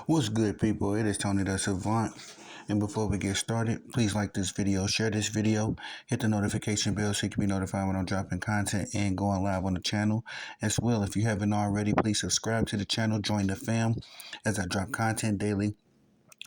What's good, people? It is Tony the Savant. And before we get started, please like this video, share this video, hit the notification bell so you can be notified when I'm dropping content and going live on the channel. As well, if you haven't already, please subscribe to the channel, join the fam as I drop content daily,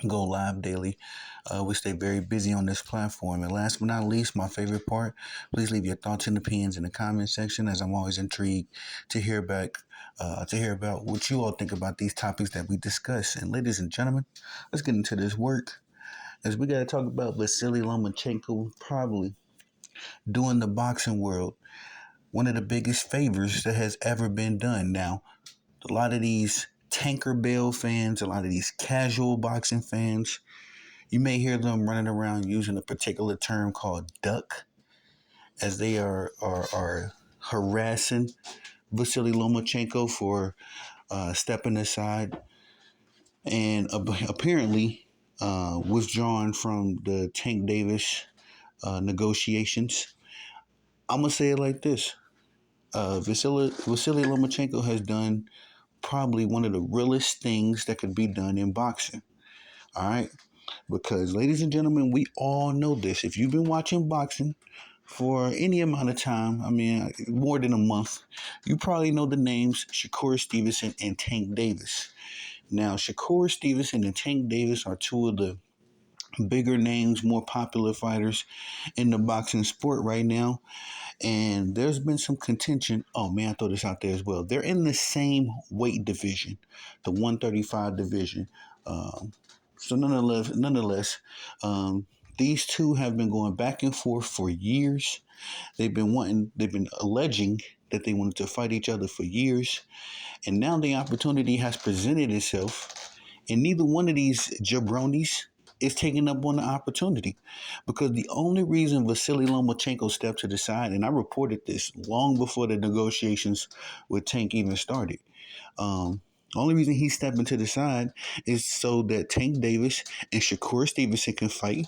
go live daily. We stay very busy on this platform. And last but not least, my favorite part, please leave your thoughts and opinions in the comment section, as I'm always intrigued to hear about what you all think about these topics that we discuss. And ladies and gentlemen, let's get into this work, as we got to talk about Vasiliy Lomachenko probably doing the boxing world one of the biggest favors that has ever been done. Now, a lot of these Tanker fans, a lot of these casual boxing fans, you may hear them running around using a particular term called duck, as they are harassing Vasiliy Lomachenko for stepping aside and apparently withdrawn from the Tank Davis negotiations. I'm going to say it like this. Vasiliy Lomachenko has done probably one of the realest things that could be done in boxing. All right? Because, ladies and gentlemen, we all know this. If you've been watching boxing for any amount of time, I mean, more than a month, you probably know the names Shakur Stevenson and Tank Davis. Now, Shakur Stevenson and Tank Davis are two of the bigger names, more popular fighters in the boxing sport right now. And there's been some contention. Oh, man, I throw this out there as well. They're in the same weight division, the 135 division. So nonetheless, these two have been going back and forth for years. They've been alleging that they wanted to fight each other for years. And now the opportunity has presented itself, and neither one of these jabronis is taking up on the opportunity, because the only reason Vasiliy Lomachenko stepped to the side, and I reported this long before the negotiations with Tank even started. The only reason he's stepping to the side is so that Tank Davis and Shakur Stevenson can fight,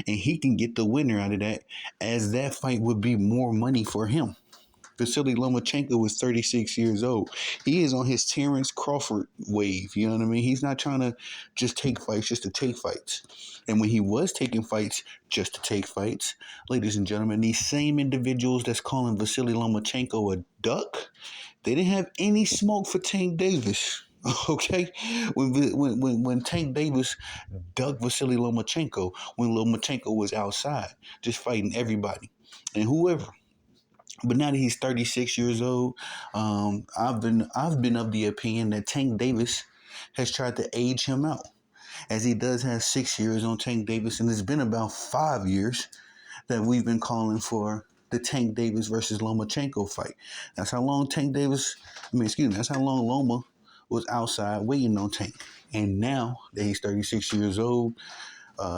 and he can get the winner out of that, as that fight would be more money for him. Vasiliy Lomachenko was 36 years old. He is on his Terrence Crawford wave. You know what I mean? He's not trying to just take fights just to take fights. And when he was taking fights just to take fights, ladies and gentlemen, these same individuals that's calling Vasiliy Lomachenko a duck, they didn't have any smoke for Tank Davis. Okay, when Tank Davis ducked Vasiliy Lomachenko, when Lomachenko was outside just fighting everybody and whoever. But now that he's 36 years old, I've been of the opinion that Tank Davis has tried to age him out, as he does have 6 years on Tank Davis, and it's been about 5 years that we've been calling for the Tank Davis versus Lomachenko fight. That's how long that's how long Loma was outside waiting on Tank. And now that he's 36 years old,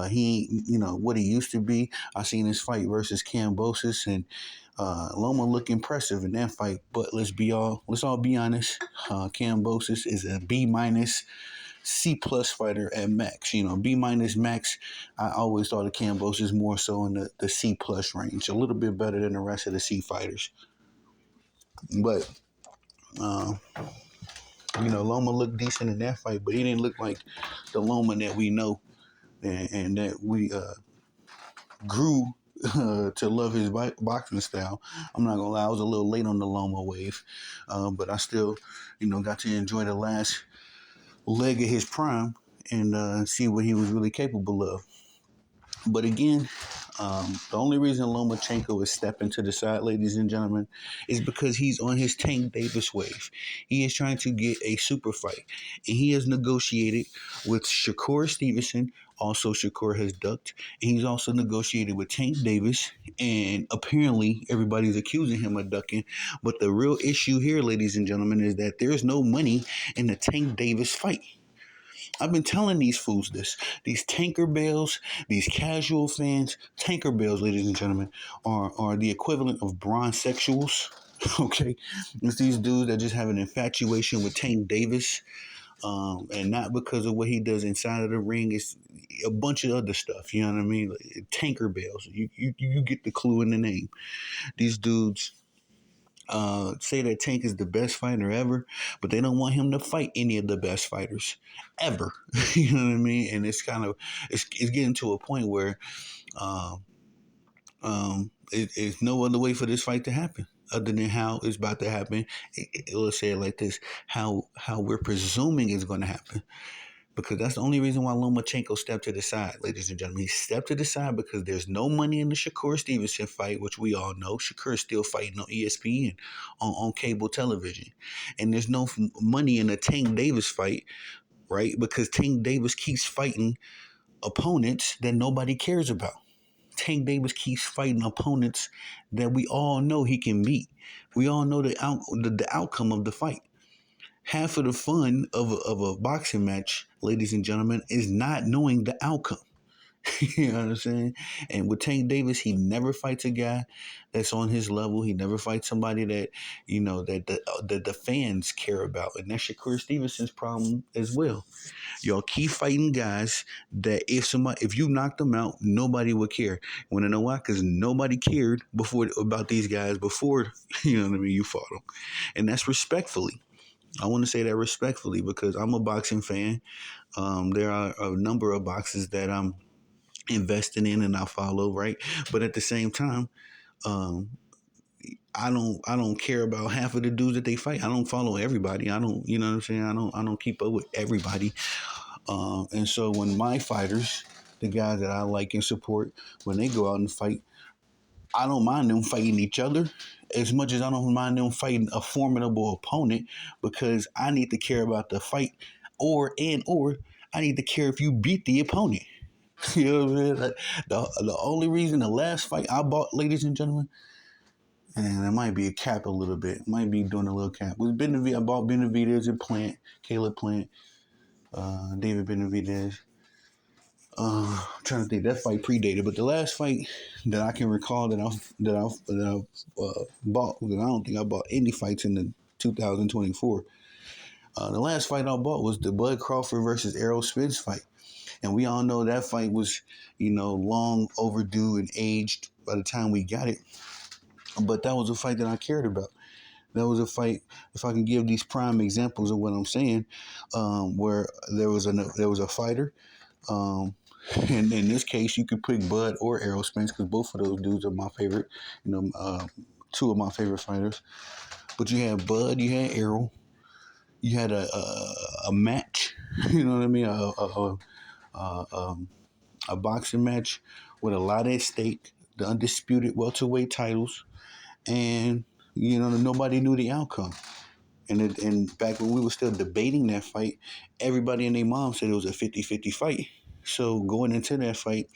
he, what he used to be. I seen his fight versus Kambosos, and Loma looked impressive in that fight. But let's all be honest. Kambosos is a B minus, C plus fighter at max. B minus max. I always thought of Kambosos more so in the C plus range, a little bit better than the rest of the C fighters. But Loma looked decent in that fight, but he didn't look like the Loma that we know and that we grew to love his boxing style. I'm not gonna lie, I was a little late on the Loma wave, but I still, got to enjoy the last leg of his prime and see what he was really capable of. But again, the only reason Lomachenko is stepping to the side, ladies and gentlemen, is because he's on his Tank Davis wave. He is trying to get a super fight, and he has negotiated with Shakur Stevenson. Also, Shakur has ducked, and he's also negotiated with Tank Davis, and apparently everybody's accusing him of ducking. But the real issue here, ladies and gentlemen, is that there's no money in the Tank Davis fight. I've been telling these fools this. These tanker bales, these casual fans, tanker bales, ladies and gentlemen, are the equivalent of bronzesexuals. Okay? It's these dudes that just have an infatuation with Tank Davis. And not because of what he does inside of the ring. It's a bunch of other stuff. You know what I mean? Like, tanker bales. You get the clue in the name. These dudes say that Tank is the best fighter ever, but they don't want him to fight any of the best fighters ever. You know what I mean? And it's kind of it's getting to a point where um, it's no other way for this fight to happen other than how it's about to happen. Let's say it like this: how we're presuming it's going to happen, because that's the only reason why Lomachenko stepped to the side, ladies and gentlemen. He stepped to the side because there's no money in the Shakur Stevenson fight, which we all know. Shakur is still fighting on ESPN, on cable television. And there's no money in the Tank Davis fight, right? Because Tank Davis keeps fighting opponents that nobody cares about. Tank Davis keeps fighting opponents that we all know he can beat. We all know the outcome of the fight. Half of the fun of a boxing match, ladies and gentlemen, is not knowing the outcome. You know what I'm saying? And with Tank Davis, he never fights a guy that's on his level. He never fights somebody that, that the fans care about. And that's Shakur Stevenson's problem as well. Y'all keep fighting guys that if you knocked them out, nobody would care. You want to know why? Because nobody cared before about these guys before, you know what I mean, you fought them. And that's respectfully. I want to say that respectfully because I'm a boxing fan. There are a number of boxes that I'm investing in and I follow, right? But at the same time, um, I don't care about half of the dudes that they fight. I don't follow everybody. I don't, you know what I'm saying? I don't keep up with everybody. And so when my fighters, the guys that I like and support, when they go out and fight, I don't mind them fighting each other as much as I don't mind them fighting a formidable opponent, because I need to care about the fight, or I need to care if you beat the opponent. You know what I'm saying? Like, the only reason the last fight I bought, ladies and gentlemen, and it might be a cap a little bit, might be doing a little cap. Was Benavidez? I bought Benavidez and Plant, Caleb Plant, David Benavidez. I'm trying to think, that fight predated, but the last fight that I can recall that I bought, because I don't think I bought any fights in the 2024. The last fight I bought was the Bud Crawford versus Errol Spence fight, and we all know that fight was, long overdue and aged by the time we got it. But that was a fight that I cared about. That was a fight. If I can give these prime examples of what I'm saying, where there was a fighter. Um, and in this case, you could pick Bud or Errol Spence because both of those dudes are my favorite. Two of my favorite fighters. But you had Bud, you had Errol, you had a match. You know what I mean? A boxing match with a lot at stake. The undisputed welterweight titles, and nobody knew the outcome. And back when we were still debating that fight, everybody and their mom said it was a 50-50 fight. So going into that fight,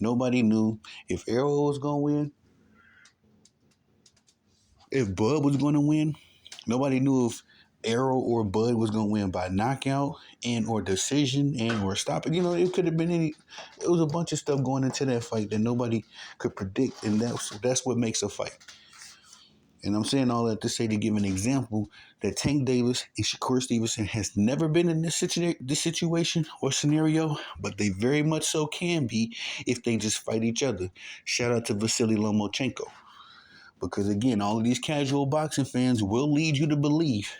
nobody knew if Errol was going to win, if Bud was going to win. Nobody knew if Errol or Bud was going to win by knockout and or decision and or stop it. It could have been any. It was a bunch of stuff going into that fight that nobody could predict, and that's what makes a fight. And I'm saying all that to say, to give an example, that Tank Davis and Shakur Stevenson has never been in this situation or scenario, but they very much so can be if they just fight each other. Shout out to Vasiliy Lomachenko. Because again, all of these casual boxing fans will lead you to believe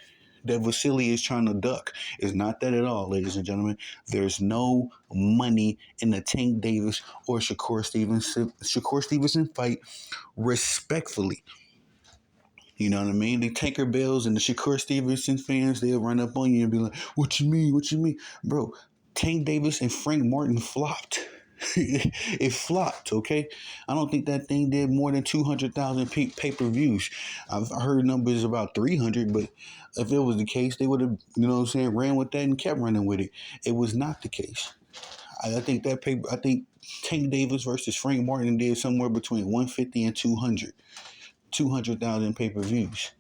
that Vasily is trying to duck. It's not that at all, ladies and gentlemen. There's no money in the Tank Davis or Shakur Stevenson fight, respectfully. You know what I mean? The Tanker Bells and the Shakur Stevenson fans, they'll run up on you and be like, "What you mean? What you mean?" Bro, Tank Davis and Frank Martin flopped. It flopped, okay? I don't think that thing did more than 200,000 pay-per-views. I've heard numbers about 300, but if it was the case, they would have, ran with that and kept running with it. It was not the case. I think I think Tank Davis versus Frank Martin did somewhere between 150 and 200,000 pay-per-views.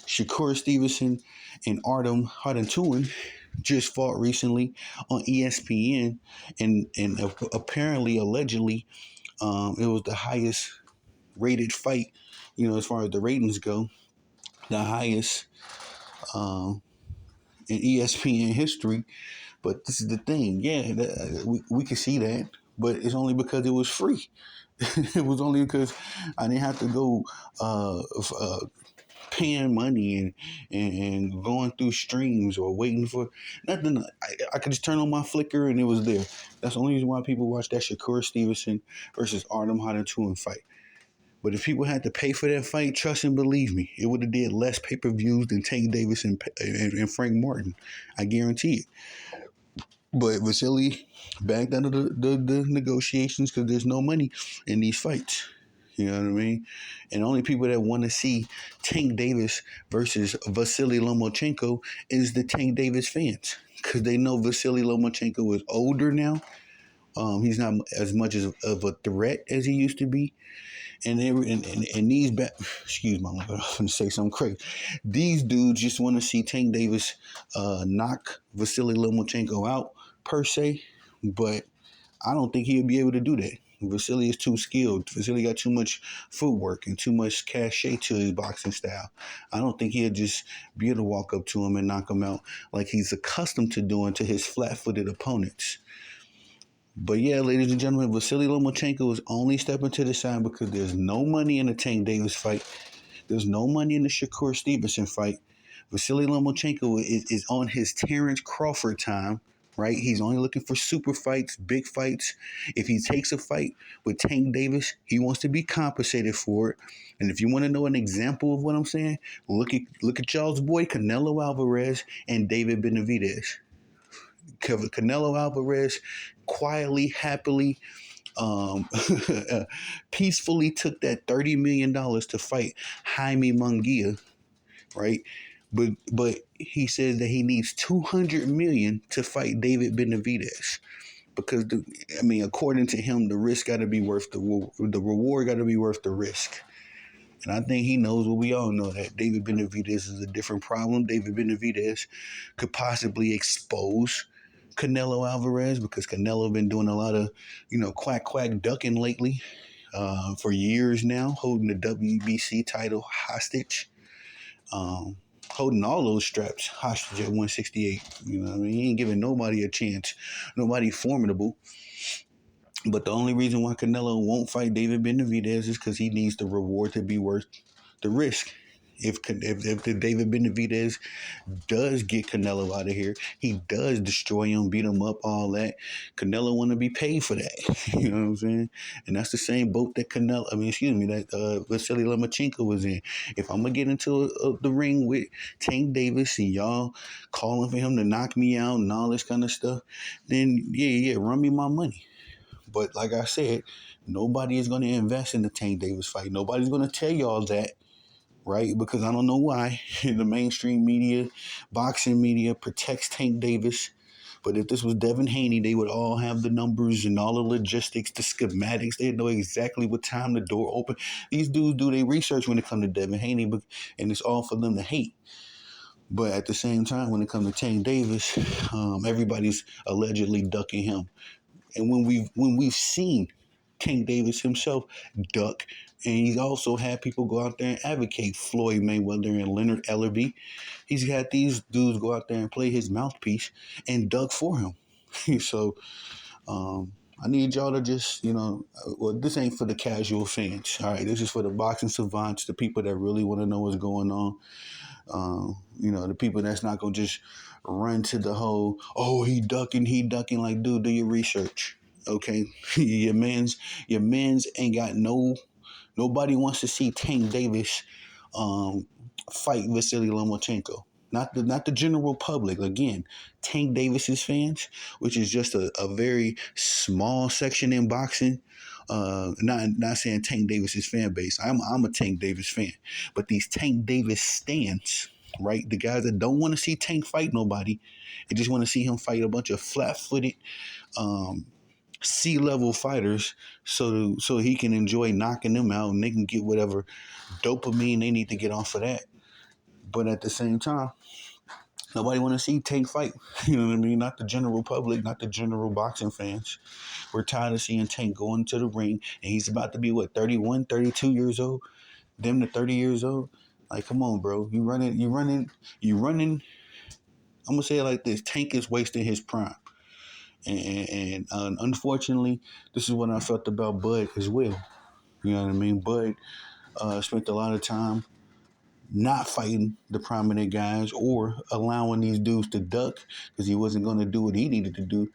Shakur Stevenson and Artem Hardentuin just fought recently on ESPN, and apparently, allegedly, it was the highest rated fight, as far as the ratings go, the highest in ESPN history. But this is the thing, yeah, we can see that, but it's only because it was free. It was only because I didn't have to go paying money and going through streams or waiting for nothing. I could just turn on my Flickr and it was there. That's the only reason why people watch that Shakur Stevenson versus Artem Hadotuin fight. But if people had to pay for that fight, trust and believe me, it would have did less pay-per-views than Tank Davis and Frank Martin. I guarantee it. But Vasily backed out of the negotiations because there's no money in these fights. You know what I mean? And only people that want to see Tank Davis versus Vasiliy Lomachenko is the Tank Davis fans because they know Vasiliy Lomachenko is older now. He's not as much of a threat as he used to be. And these excuse me, I'm going to say something crazy. These dudes just want to see Tank Davis knock Vasiliy Lomachenko out per se, but I don't think he'll be able to do that. Vasily is too skilled. Vasily got too much footwork and too much cachet to his boxing style. I don't think he'll just be able to walk up to him and knock him out like he's accustomed to doing to his flat-footed opponents. But yeah, ladies and gentlemen, Vasiliy Lomachenko is only stepping to the side because there's no money in the Tank Davis fight. There's no money in the Shakur Stevenson fight. Vasiliy Lomachenko is on his Terrence Crawford time, right? He's only looking for super fights, big fights. If he takes a fight with Tank Davis, he wants to be compensated for it. And if you want to know an example of what I'm saying, look at y'all's boy Canelo Alvarez and David Benavidez. Canelo Alvarez quietly, happily, um, peacefully took that $30 million to fight Jaime Munguia, right? But he says that he needs 200 million to fight David Benavidez because according to him, the risk got to be worth the reward got to be worth the risk. And I think he knows what we all know, that David Benavidez is a different problem. David Benavidez could possibly expose Canelo Alvarez because Canelo been doing a lot of, quack ducking lately for years now, holding the WBC title hostage, holding all those straps hostage at 168. You know what I mean? He ain't giving nobody a chance, nobody formidable. But the only reason why Canelo won't fight David Benavidez is because he needs the reward to be worth the risk. If David Benavidez does get Canelo out of here, he does destroy him, beat him up, all that. Canelo want to be paid for that. You know what I'm saying? And that's the same boat that Vasiliy Lomachenko was in. If I'm gonna get into the ring with Tank Davis and y'all calling for him to knock me out and all this kind of stuff, then yeah, run me my money. But like I said, nobody is going to invest in the Tank Davis fight. Nobody's going to tell y'all that, right? Because I don't know why the mainstream media, boxing media protects Tank Davis. But if this was Devin Haney, they would all have the numbers and all the logistics, the schematics. They'd know exactly what time the door opened. These dudes do their research when it comes to Devin Haney, and it's all for them to hate. But at the same time, when it comes to Tank Davis, everybody's allegedly ducking him. And when we've seen Tank Davis himself duck, and he's also had people go out there and advocate Floyd Mayweather and Leonard Ellerby. He's had these dudes go out there and play his mouthpiece and duck for him. So I need y'all to just, this ain't for the casual fans. All right, this is for the boxing savants, the people that really want to know what's going on. The people that's not gonna just run to the whole, oh, he ducking, like, dude, do your research. Okay. your man's ain't got nobody wants to see Tank Davis fight Vasiliy Lomachenko. Not the general public. Again, Tank Davis's fans, which is just a very small section in boxing. Not saying Tank Davis's fan base. I'm a Tank Davis fan, but these Tank Davis stands, right? The guys that don't want to see Tank fight nobody, they just want to see him fight a bunch of flat-footed, C-level fighters, so he can enjoy knocking them out and they can get whatever dopamine they need to get off of that. But at the same time, nobody want to see Tank fight. You know what I mean? Not the general public, not the general boxing fans. We're tired of seeing Tank going into the ring, and he's about to be, 31, 32 years old? Them to 30 years old? Like, come on, bro. You running. I'm going to say it like this. Tank is wasting his prime. And unfortunately, this is what I felt about Bud as well. You know what I mean? Bud spent a lot of time not fighting the prominent guys or allowing these dudes to duck because he wasn't going to do what he needed to do.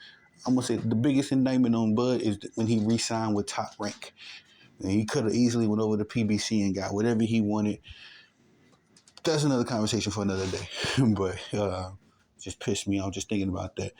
I'm gonna say the biggest indictment on Bud is when he re-signed with Top Rank. And he could have easily went over to PBC and got whatever he wanted. That's another conversation for another day. But just pissed me off just thinking about that.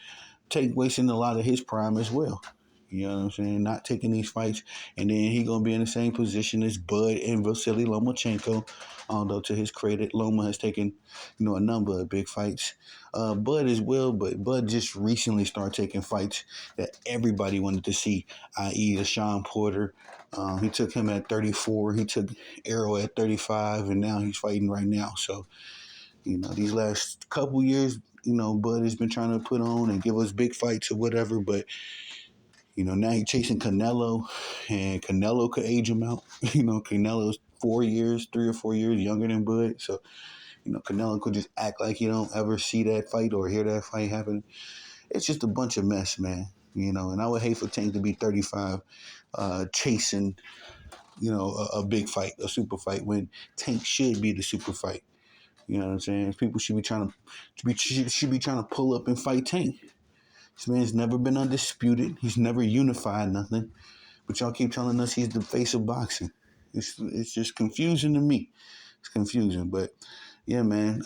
Tank wasting a lot of his prime as well. You know what I'm saying? Not taking these fights, and then he gonna be in the same position as Bud and Vasiliy Lomachenko. Although to his credit, Loma has taken, a number of big fights. Bud as well, but Bud just recently started taking fights that everybody wanted to see, i.e. the Sean Porter. He took him at 34. He took Arrow at 35, and now he's fighting right now. So, these last couple years, Bud has been trying to put on and give us big fights or whatever, but now he's chasing Canelo, and Canelo could age him out. Canelo's 3 or 4 years younger than Bud, so Canelo could just act like you don't ever see that fight or hear that fight happen. It's just a bunch of mess, man. And I would hate for Tank to be 35, chasing, a big fight, a super fight, when Tank should be the super fight. You know what I'm saying? People should be trying to pull up and fight Tank. This man's never been undisputed. He's never unified nothing. But y'all keep telling us he's the face of boxing. It's just confusing to me. It's confusing. But yeah, man.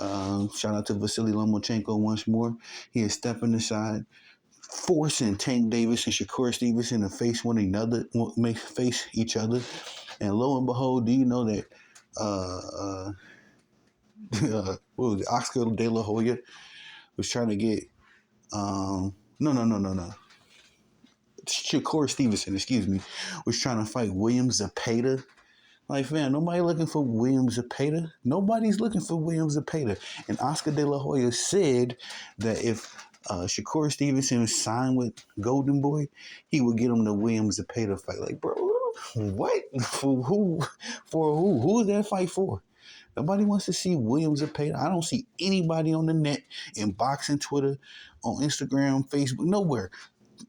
Shout out to Vasiliy Lomachenko once more. He is stepping aside, forcing Tank Davis and Shakur Stevenson to face face each other. And lo and behold, do you know that what was it? Oscar De La Hoya was trying to get no. Shakur Stevenson, was trying to fight William Zepeda. Like, man, nobody looking for William Zepeda. Nobody's looking for William Zepeda. And Oscar De La Hoya said that if Shakur Stevenson signed with Golden Boy, he would get him the William Zepeda fight. Like, bro, what? For who? For who? Who is that fight for? Nobody wants to see William Zepeda. I don't see anybody on the net, in boxing, Twitter, on Instagram, Facebook, nowhere.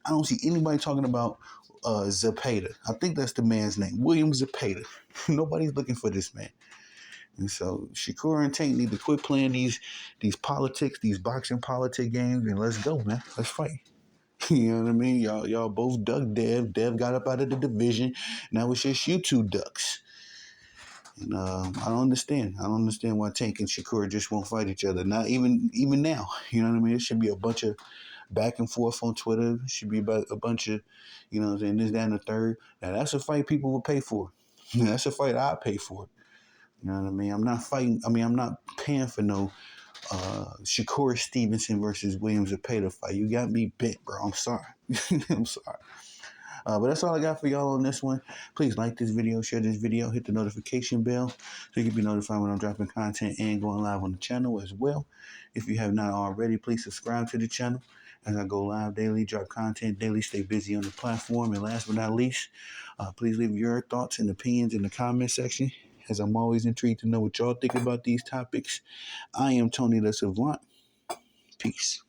I don't see anybody talking about Zepeda. I think that's the man's name, William Zepeda. Nobody's looking for this man. And so Shakur and Tank need to quit playing these politics, these boxing politic games, and let's go, man. Let's fight. You know what I mean? Y'all both ducked Dev. Dev got up out of the division. Now it's just you two ducks. And I don't understand. I don't understand why Tank and Shakur just won't fight each other. Not even now. You know what I mean? It should be a bunch of back and forth on Twitter. It should be about a bunch of, this, that, and the third. Now, that's a fight people will pay for. That's a fight I pay for. You know what I mean? I'm not paying for no Shakur Stevenson versus William Zepeda fight. You got me bent, bro. I'm sorry. I'm sorry. But that's all I got for y'all on this one. Please like this video, share this video, hit the notification bell so you can be notified when I'm dropping content and going live on the channel as well. If you have not already, please subscribe to the channel as I go live daily, drop content daily, stay busy on the platform. And last but not least, please leave your thoughts and opinions in the comment section, as I'm always intrigued to know what y'all think about these topics. I am Tony the Savant. Peace.